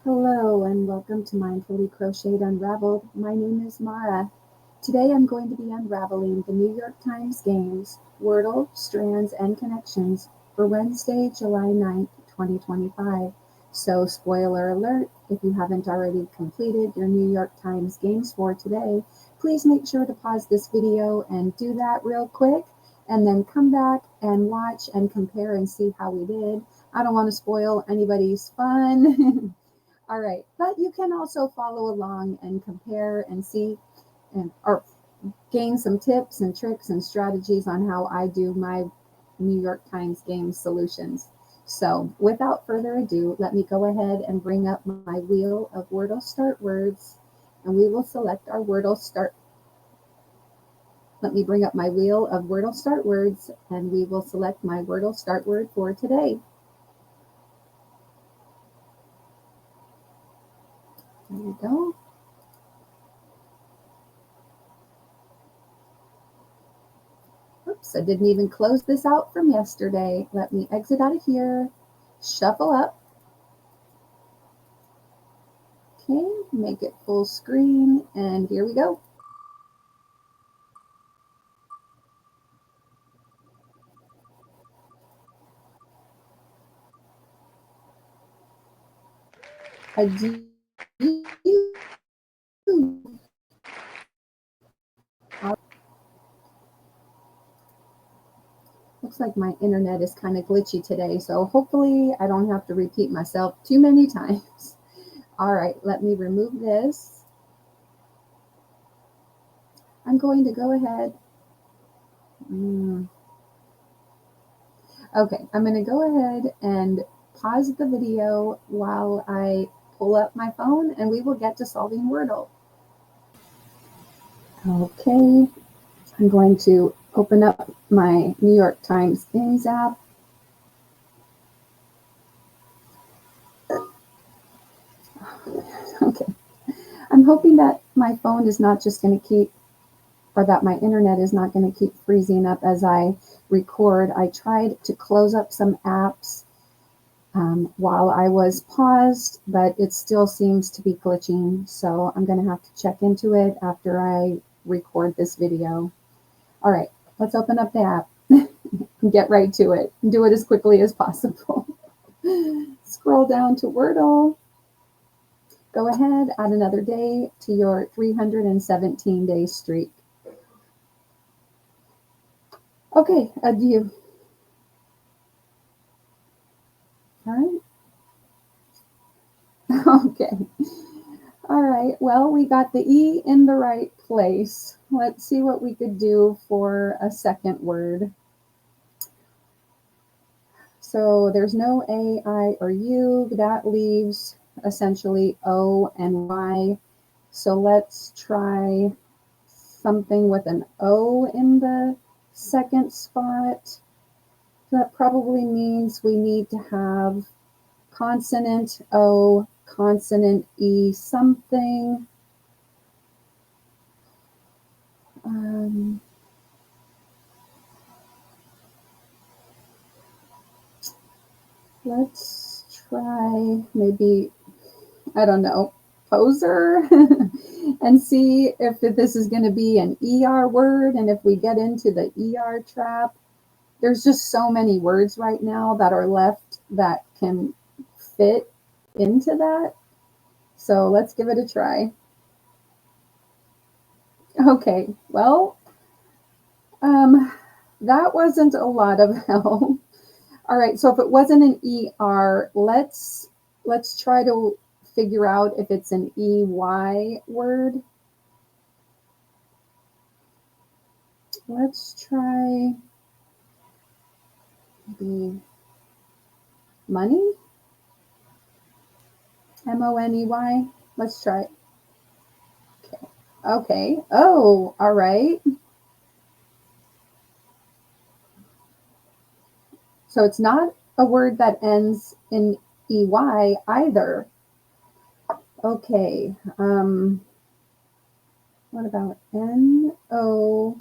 Hello and welcome to Mindfully Crocheted Unraveled. My name is Mara. Today I'm going to be unraveling the New York Times games, WORDLE, STRANDS, and Connections for Wednesday, July 9th, 2025. So spoiler alert, if you haven't already completed your New York Times games for today, please make sure to pause this video and do that real quick and then come back and watch and compare and see how we did. I don't want to spoil anybody's fun. All right, but you can also follow along and compare and see or gain some tips and tricks and strategies on how I do my New York Times game solutions. So without further ado, let me go ahead and bring up my wheel of Wordle start words, and we will select our Wordle start. Let me bring up my wheel of Wordle start words, and we will select my Wordle start word for today. There we go. Oops, I didn't even close this out from yesterday. Let me exit out of here, shuffle up. Okay, make it full screen, and here we go. Adieu. Looks like my internet is kind of glitchy today, so hopefully I don't have to repeat myself too many times. All right, let me remove this. I'm going to go ahead. Okay, I'm going to go ahead and pause the video while I pull up my phone, and we will get to solving Wordle. Okay, I'm going to open up my New York Times Games app. Okay, I'm hoping that my phone is not just going to keep, or that my internet is not going to keep freezing up as I record. I tried to close up some apps while I was paused, but it still seems to be glitching. So I'm going to have to check into it after I record this video. All right, let's open up the app and get right to it and do it as quickly as possible. Scroll down to Wordle. Go ahead, add another day to your 317-day streak. Okay, adieu. All right. Okay. All right. Well, we got the E in the right place. Let's see what we could do for a second word. So there's no A, I, or U. That leaves essentially O and Y. So let's try something with an O in the second spot. That probably means we need to have consonant O, consonant E, something. Let's try maybe, I don't know, poser and see if this is going to be an ER word. And if we get into the ER trap, there's just so many words right now that are left that can fit into that. So let's give it a try. Okay, well, that wasn't a lot of help. All right, so if it wasn't an ER, let's try to figure out if it's an EY word. Let's try maybe money. MONEY. Let's try it. Okay. Okay. Oh, all right. So it's not a word that ends in EY either. Okay. What about NO?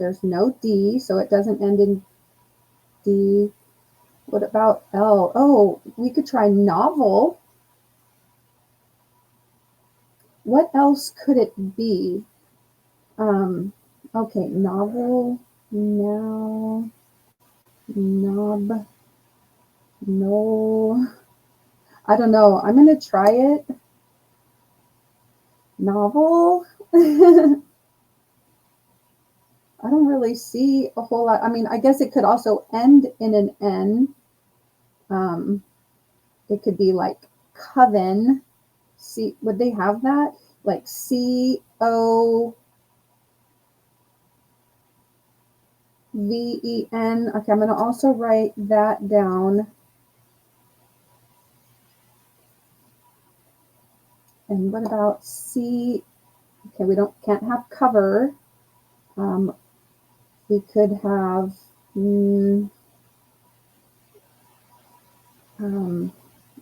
There's no D, so it doesn't end in D. What about L? Oh, we could try novel. What else could it be? Okay, novel, now, knob, no. I don't know. I'm going to try it. Novel. I don't really see a whole lot. I mean, I guess it could also end in an N. It could be like coven. See, would they have that? Like COVEN. Okay, I'm going to also write that down. And what about C? Okay, we can't have cover. We could have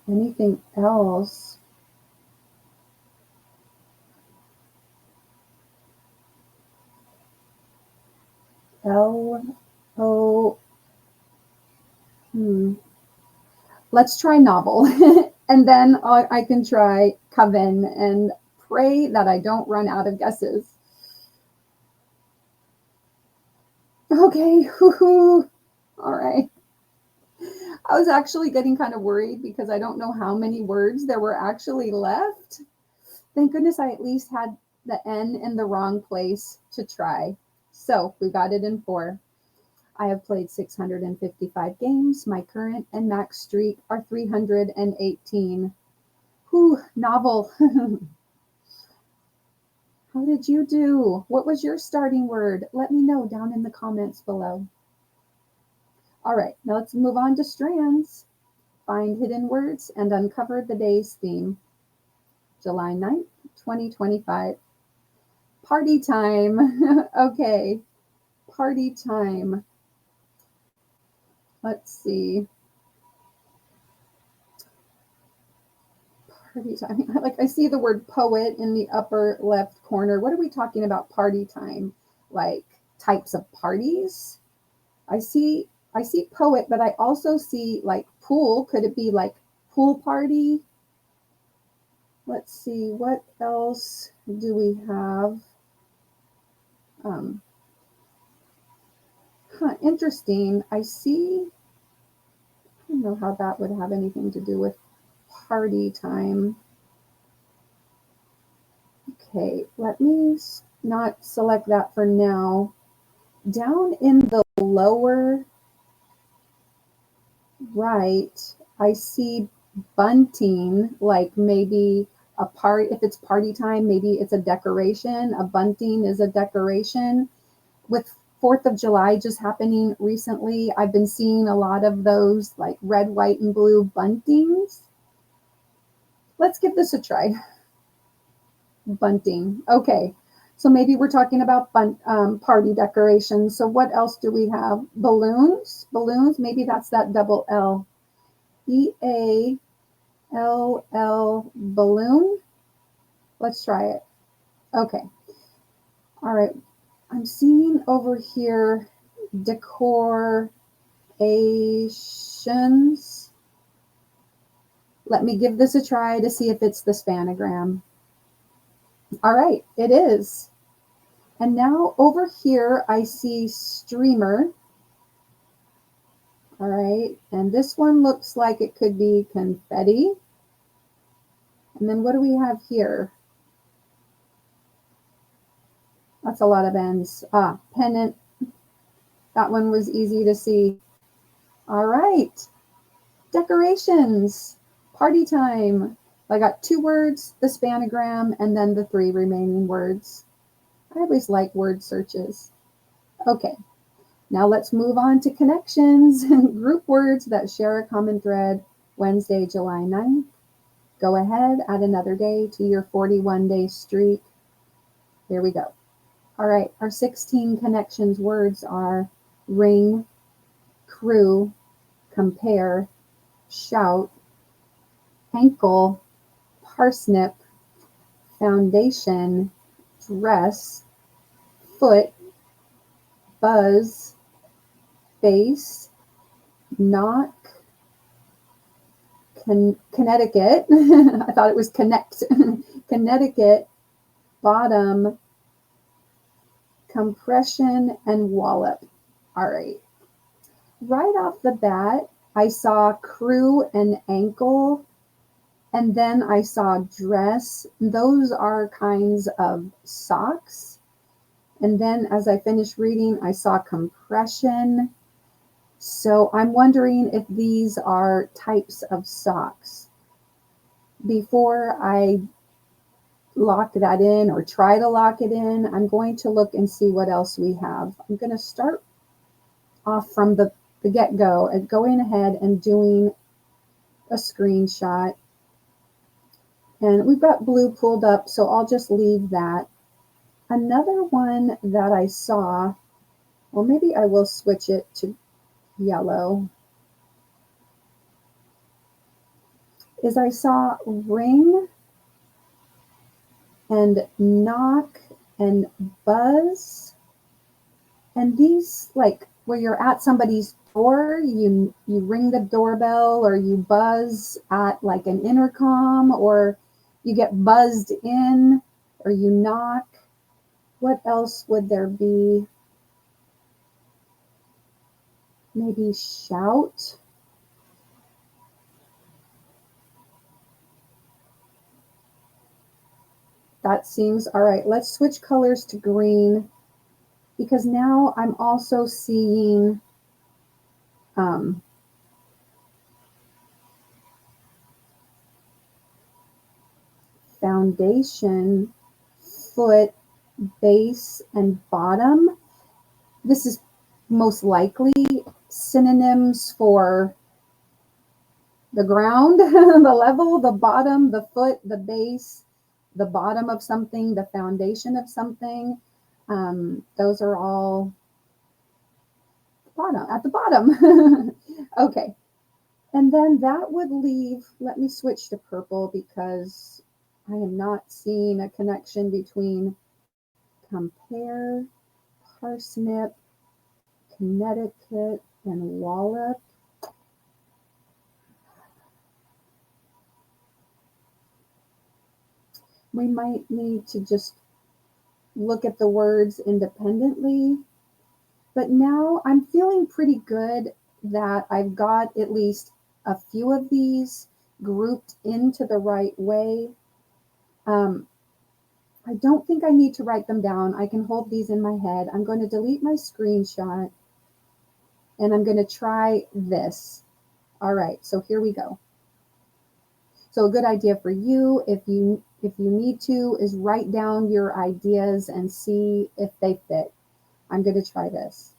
anything else. L-O. Let's try novel. And then I can try coven and pray that I don't run out of guesses. Okay. All right. I was actually getting kind of worried because I don't know how many words there were actually left. Thank goodness I at least had the N in the wrong place to try. So we got it in 4. I have played 655 games. My current and max streak are 318. Whew, novel. How did you do? What was your starting word? Let me know down in the comments below. All right, now let's move on to strands. Find hidden words and uncover the day's theme. July 9th, 2025. Party time. Okay, party time. Let's see. Party time. Like I see the word poet in the upper left corner. What are we talking about party time? Like types of parties? I see poet, but I also see like pool. Could it be like pool party? Let's see, what else do we have? Interesting. I don't know how that would have anything to do with party time. Okay, let me not select that for now. Down in the lower right, I see bunting, like maybe a part, if it's party time, maybe it's a decoration. A bunting is a decoration. With 4th of July just happening recently, I've been seeing a lot of those like red, white, and blue buntings. Let's give this a try. Bunting. Okay, so maybe we're talking about party decorations. So what else do we have? Balloons. Balloons. Maybe that's that double L. EALL, balloon. Let's try it. Okay. All right. I'm seeing over here decorations. Let me give this a try to see if it's the spanogram. All right, it is. And now over here, I see streamer. All right, and this one looks like it could be confetti. And then what do we have here? That's a lot of N's. Pennant. That one was easy to see. All right, decorations, party time. I got 2 words, the spanogram, and then the 3 remaining words. I always like word searches. Okay, now let's move on to connections and group words that share a common thread. Wednesday, July 9th. Go ahead, add another day to your 41-day streak. Here we go. All right, our 16 connections words are ring, crew, compare, shout, ankle, parsnip, foundation, dress, foot, buzz, base, knock, Connecticut. I thought it was connect. Connecticut, bottom, compression, and wallop. All right. Right off the bat, I saw crew and ankle, and then I saw dress. Those are kinds of socks. And then as I finished reading, I saw compression. So I'm wondering if these are types of socks. Before I lock that in or try to lock it in, I'm going to look and see what else we have. I'm going to start off from the get-go and going ahead and doing a screenshot. And we've got blue pulled up, so I'll just leave that. Another one that I saw, well, maybe I will switch it to yellow, is I saw ring and knock and buzz. And these, like where you're at somebody's door, you ring the doorbell, or you buzz at like an intercom, or you get buzzed in, or you knock. What else would there be? Maybe shout. That seems all right. Let's switch colors to green, because now I'm also seeing foundation, foot, base, and bottom. This is most likely synonyms for the ground, the level, the bottom, the foot, the base, the bottom of something, the foundation of something. Those are all bottom, at the bottom. Okay. And then that would leave, let me switch to purple because I am not seeing a connection between compare, parsnip, Connecticut, and wallop. We might need to just look at the words independently. But now I'm feeling pretty good that I've got at least a few of these grouped into the right way. I don't think I need to write them down. I can hold these in my head. I'm going to delete my screenshot and I'm going to try this. All right, so here we go. So a good idea for you, if you need to, is write down your ideas and see if they fit. I'm going to try this.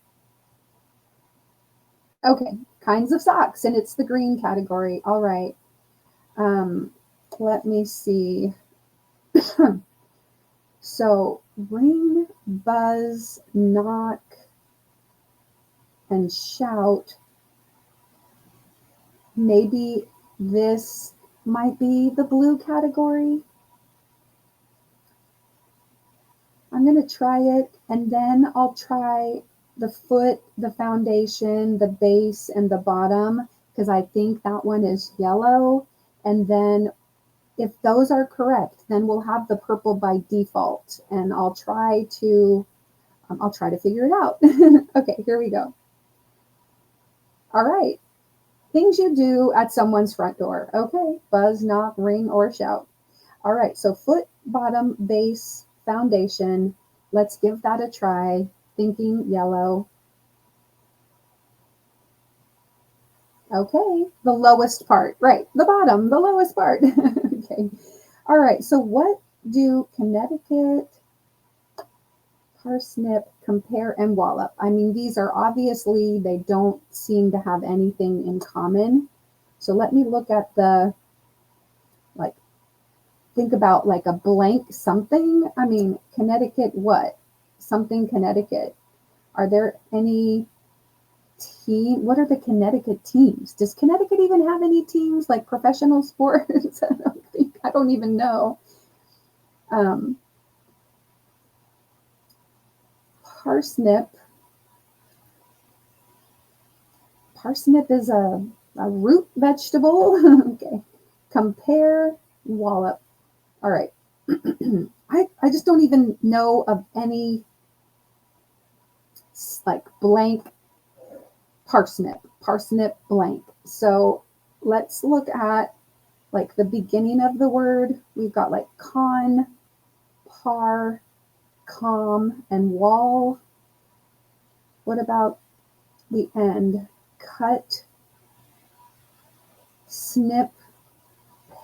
Okay, kinds of socks, and it's the green category. All right. Let me see. So ring, buzz, knock, and shout. Maybe this might be the blue category. I'm going to try it, and then I'll try the foot, the foundation, the base, and the bottom, because I think that one is yellow. And then if those are correct, then we'll have the purple by default, and I'll try to figure it out. Okay, here we go. All right. Things you do at someone's front door. Okay, buzz, knock, ring, or shout. All right, so foot, bottom, base, foundation. Let's give that a try. Thinking yellow. Okay, the lowest part, right? The bottom, the lowest part. Okay, all right, so what do Connecticut, parsnip, compare, and wallop? I mean, these are obviously, they don't seem to have anything in common. So let me look at the, like, think about like a blank something. I mean, Connecticut, what? Something Connecticut. Are there any team? What are the Connecticut teams? Does Connecticut even have any teams, like professional sports? I don't even know. Parsnip. Parsnip is a root vegetable. Okay. Compare, wallop. All right. I just don't even know of any like blank parsnip blank. So let's look at like the beginning of the word. We've got like con, par, com, and wall. What about the end? Cut, snip,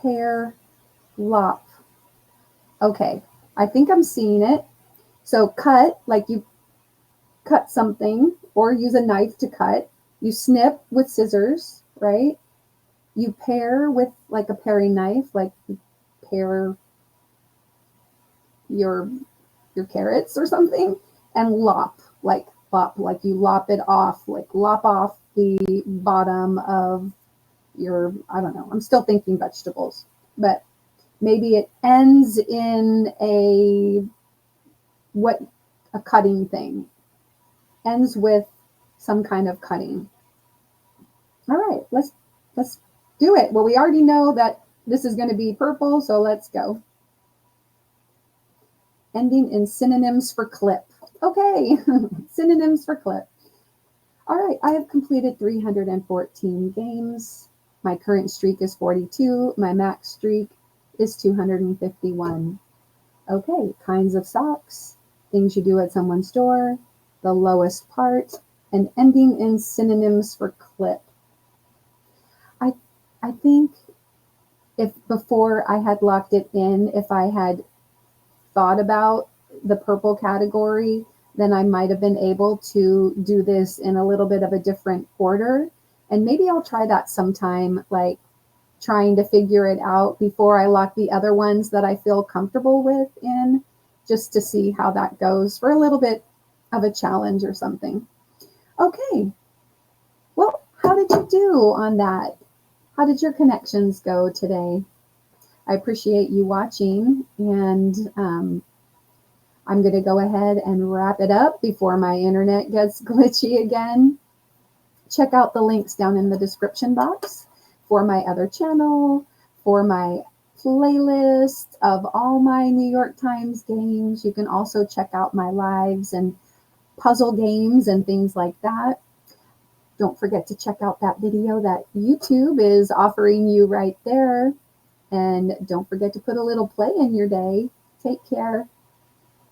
pear, lop. Okay, I think I'm seeing it. So cut, like you cut something or use a knife to cut. You snip with scissors, right? You pare with like a paring knife, like you pare your carrots or something. And lop, like you lop it off, like lop off the bottom of your, I don't know, I'm still thinking vegetables, but maybe it ends in a cutting thing, ends with some kind of cutting. All right, let's do it. Well, we already know that this is going to be purple, so let's go. Ending in synonyms for clip. Okay, synonyms for clip. All right, I have completed 314 games. My current streak is 42. My max streak is 251. Okay, kinds of socks, things you do at someone's door, the lowest part, and ending in synonyms for clip. I think if before I had locked it in, if I had thought about the purple category, then I might have been able to do this in a little bit of a different order. And maybe I'll try that sometime, like trying to figure it out before I lock the other ones that I feel comfortable with in, just to see how that goes for a little bit of a challenge or something. Okay, well, how did you do on that? How did your connections go today? I appreciate you watching, and I'm going to go ahead and wrap it up before my internet gets glitchy again. Check out the links down in the description box for my other channel, for my playlist of all my New York Times games. You can also check out my lives and puzzle games and things like that. Don't forget to check out that video that YouTube is offering you right there. And don't forget to put a little play in your day. Take care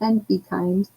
and be kind.